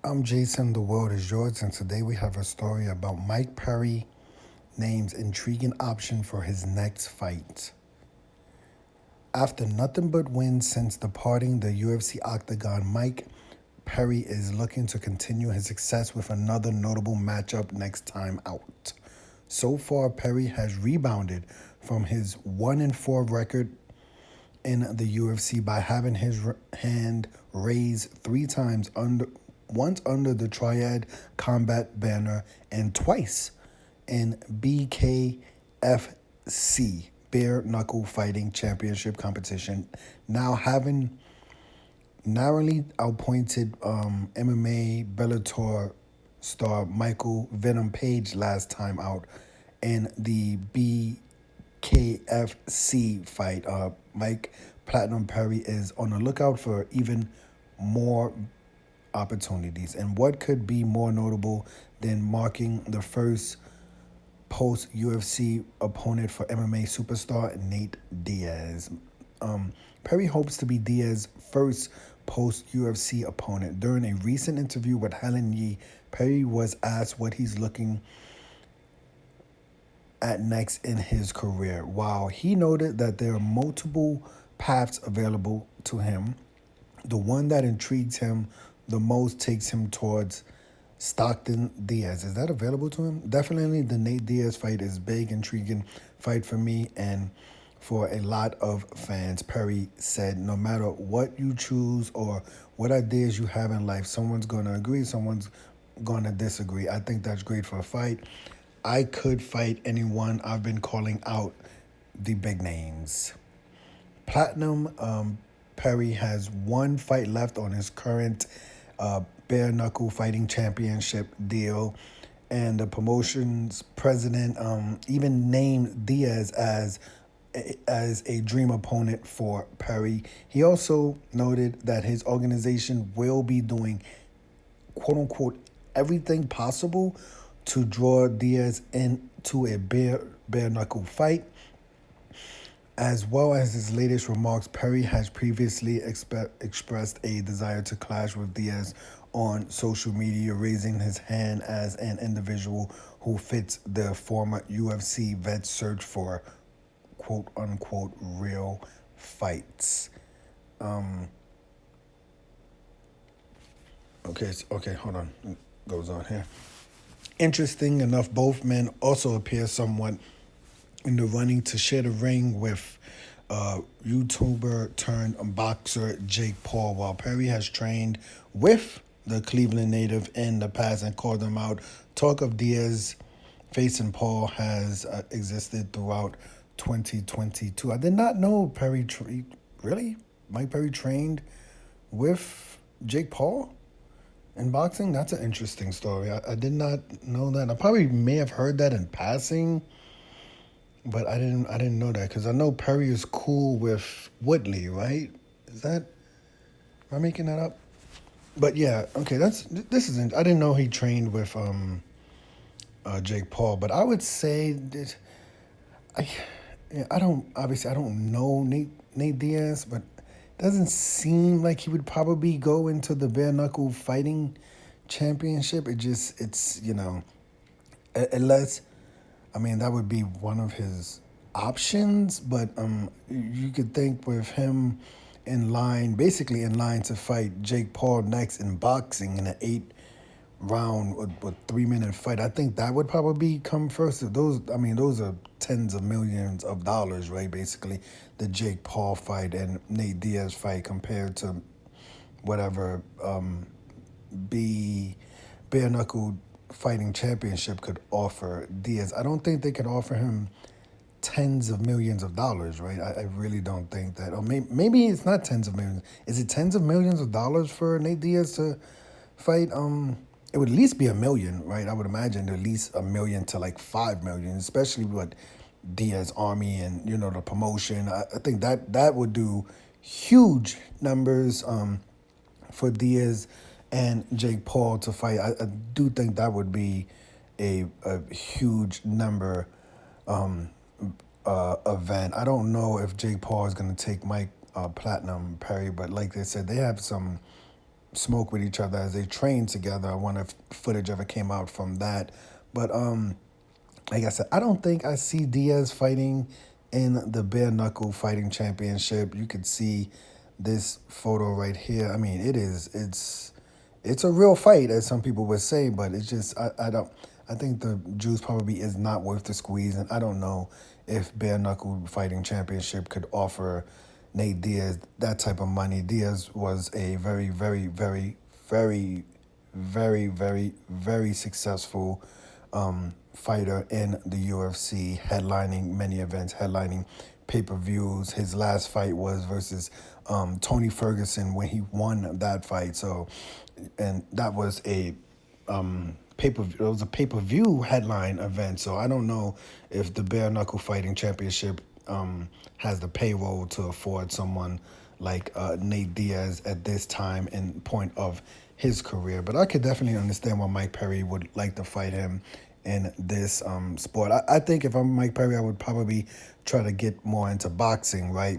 I'm Jason, the world is yours, and today we have a story about Mike Perry names intriguing option for his next fight. After nothing but wins since departing the UFC octagon, Mike Perry is looking to continue his success with another notable matchup next time out. So far, Perry has rebounded from his 1-4 record in the UFC by having his hand raised three times once under the Triad Combat banner and twice in BKFC Bare Knuckle Fighting Championship competition. Now having narrowly outpointed MMA Bellator star Michael Venom Page last time out in the BKFC fight. Mike Platinum Perry is on the lookout for even more opportunities. And what could be more notable than marking the first post UFC opponent for MMA superstar Nate Diaz? Perry hopes to be Diaz's first post UFC opponent. During a recent interview with Helen Yee, Perry was asked what he's looking at next in his career. While he noted that there are multiple paths available to him, the one that intrigues him the most takes him towards Stockton Diaz. Is that available to him? Definitely the Nate Diaz fight is big, intriguing fight for me and for a lot of fans. Perry said, no matter what you choose or what ideas you have in life, someone's going to agree, someone's going to disagree. I think that's great for a fight. I could fight anyone. I've been calling out the big names. Platinum Perry has one fight left on his current bare knuckle fighting championship deal, and the promotion's president even named Diaz as a dream opponent for Perry. He also noted that his organization will be doing quote unquote everything possible to draw Diaz into a bare knuckle fight. As well as his latest remarks, Perry has previously expressed a desire to clash with Diaz on social media, raising his hand as an individual who fits the former UFC vet's search for quote unquote real fights. Okay, hold on. It goes on here. Interesting enough, both men also appear somewhat in the running to share the ring with YouTuber turned boxer Jake Paul. While Perry has trained with the Cleveland native in the past and called him out, talk of Diaz facing Paul has existed throughout 2022. I did not know really? Mike Perry trained with Jake Paul in boxing? That's an interesting story. I did not know that. I probably may have heard that in passing, but I didn't know that because I know Perry is cool with Woodley, right? Am I making that up? But yeah, okay, I didn't know he trained with Jake Paul, but I would say that I don't know Nate Diaz, but it doesn't seem like he would probably go into the bare knuckle fighting championship. Unless, I mean, that would be one of his options, but you could think with him basically in line to fight Jake Paul next in boxing in an 8-round or 3-minute fight. I think that would probably come first. Those are tens of millions of dollars, right? Basically, the Jake Paul fight and Nate Diaz fight compared to whatever bare knuckle fighting championship could offer Diaz. I don't think they could offer him tens of millions of dollars, right? I really don't think that. Or maybe it's not tens of millions. Is it tens of millions of dollars for Nate Diaz to fight? It would at least be $1 million, right? I would imagine at least $1 million to like $5 million, especially with Diaz Army and the promotion. I think that would do huge numbers for Diaz and Jake Paul to fight. I do think that would be a huge number event. I don't know if Jake Paul is going to take Mike Platinum Perry, but like they said, they have some smoke with each other as they trained together. I wonder if footage ever came out from that. But like I said, I don't think I see Diaz fighting in the bare knuckle fighting championship. You could see this photo right here. I mean, it's a real fight, as some people would say, but it's just I don't I think the juice probably is not worth the squeeze, and I don't know if bare knuckle fighting championship could offer Nate Diaz that type of money. Diaz was a very successful fighter in the UFC, headlining many events, headlining pay-per-views. His last fight was versus Tony Ferguson when he won that fight. So, and that was a pay-per-view. It was a pay-per-view headline event. So I don't know if the bare knuckle fighting championship has the payroll to afford someone like Nate Diaz at this time and point of his career. But I could definitely understand why Mike Perry would like to fight him in this sport. I think if I'm Mike Perry, I would probably try to get more into boxing, right?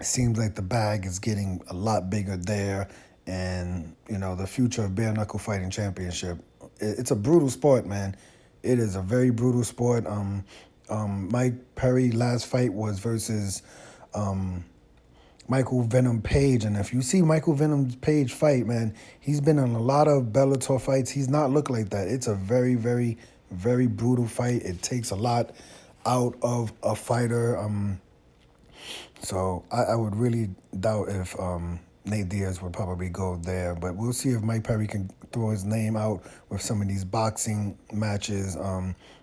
It seems like the bag is getting a lot bigger there. And, you know, the future of bare knuckle fighting championship, it's a brutal sport, man. It is a very brutal sport. Mike Perry last fight was versus Michael Venom Page. And if you see Michael Venom Page fight, man, he's been in a lot of Bellator fights. He's not looked like that. It's a very brutal fight. It takes a lot out of a fighter. So I would really doubt if Nate Diaz would probably go there. But we'll see if Mike Perry can throw his name out with some of these boxing matches.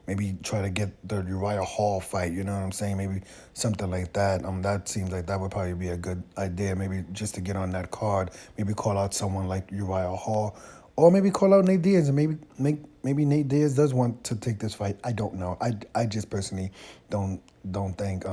Maybe try to get the Uriah Hall fight, you know what I'm saying? Maybe something like that. That seems like that would probably be a good idea. Maybe just to get on that card. Maybe call out someone like Uriah Hall. Or maybe call out Nate Diaz and maybe Nate Diaz does want to take this fight. I don't know. I just personally don't think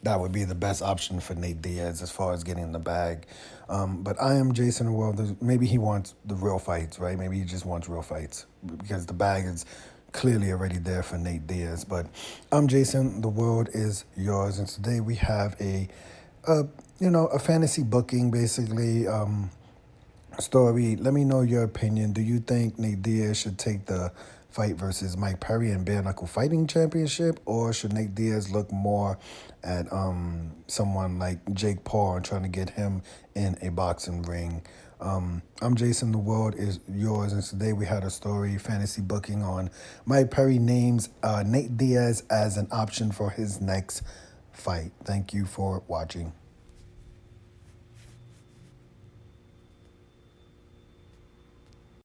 that would be the best option for Nate Diaz as far as getting the bag. But I am Jason the World. Maybe he wants the real fights, right? Maybe he just wants real fights because the bag is clearly already there for Nate Diaz. But I'm Jason. The world is yours. And today we have a fantasy booking, basically, story. Let me know your opinion. Do you think Nate Diaz should take the fight versus Mike Perry in bare knuckle fighting championship, or should Nate Diaz look more at someone like Jake Paul and trying to get him in a boxing ring? I'm Jason. The world is yours, and today we had a story, fantasy booking, on Mike Perry names Nate Diaz as an option for his next fight. Thank you for watching.